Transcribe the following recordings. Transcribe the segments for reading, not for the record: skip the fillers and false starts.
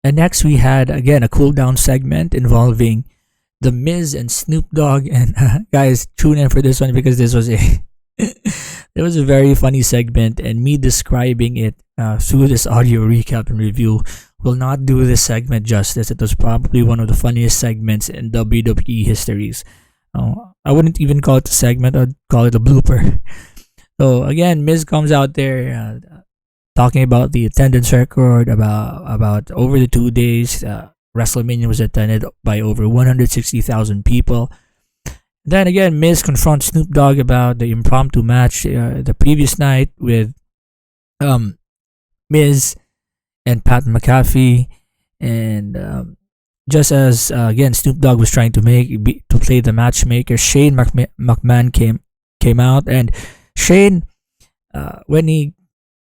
And next we had again a cool down segment involving the Miz and Snoop Dogg. And guys, tune in for this one because this was a it was a very funny segment, and me describing it through this audio recap and review will not do this segment justice. It was probably one of the funniest segments in WWE histories. I wouldn't even call it a segment; I'd call it a blooper. So again, Miz comes out there talking about the attendance record, about over the 2 days. Wrestlemania was attended by over 160,000 people. Then again, Miz confronts Snoop Dogg about the impromptu match the previous night with Miz and Pat McAfee, and just as again Snoop Dogg was trying to play the matchmaker, Shane McMahon came out, and Shane, when he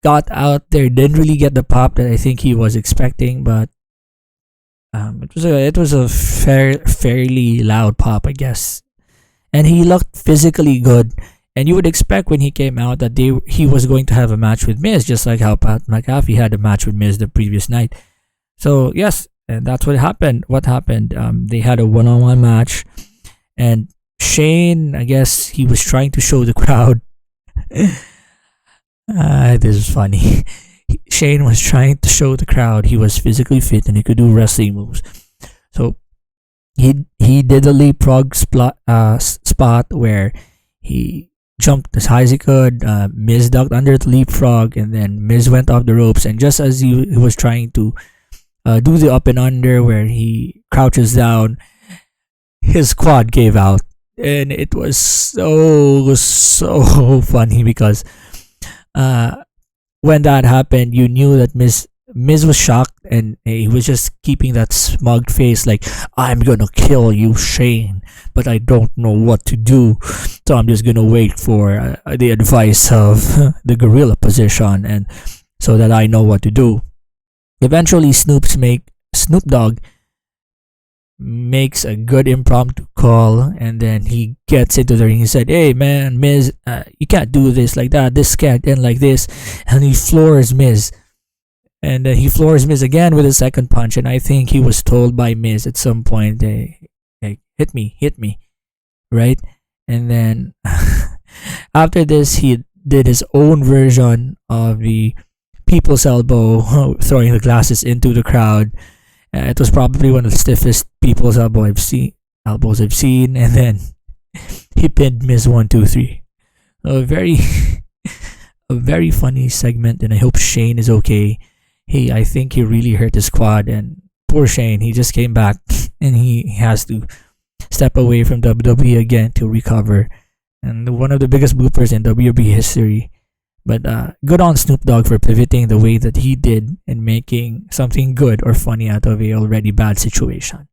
got out there, didn't really get the pop that I think he was expecting, but it was a fairly loud pop, I guess, and he looked physically good. And you would expect when he came out that he was going to have a match with Miz, just like how Pat McAfee had a match with Miz the previous night. So yes, and that's what happened. What happened? They had a one-on-one match, and Shane, I guess he was trying to show the crowd. This is funny. Shane was trying to show the crowd he was physically fit and he could do wrestling moves. So he did a leapfrog spot where he jumped as high as he could. Miz ducked under the leapfrog, and then Miz went off the ropes. And just as he was trying to do the up and under where he crouches down, his quad gave out. And it was so funny because when that happened, you knew that Miz was shocked, and he was just keeping that smug face like, I'm gonna kill you, Shane, but I don't know what to do, so I'm just gonna wait for the advice of the gorilla position, and so that I know what to do. Eventually, Snoop Dogg makes a good impromptu call, and then he gets into the ring. He said, hey man, Miz, you can't do this like that, this can't end like this, and he floors Miz. And then he floors Miz again with a second punch, and I think he was told by Miz at some point, hey, hit me, right? And then after this, he did his own version of the people's elbow, throwing the glasses into the crowd. It was probably one of the stiffest people's elbows I've seen. And then he pinned Miz 1, 2, 3. A very funny segment, and I hope Shane is okay. I think he really hurt his quad, and poor Shane, he just came back and he has to step away from WWE again to recover. And one of the biggest bloopers in WWE history. But good on Snoop Dogg for pivoting the way that he did and making something good or funny out of a already bad situation.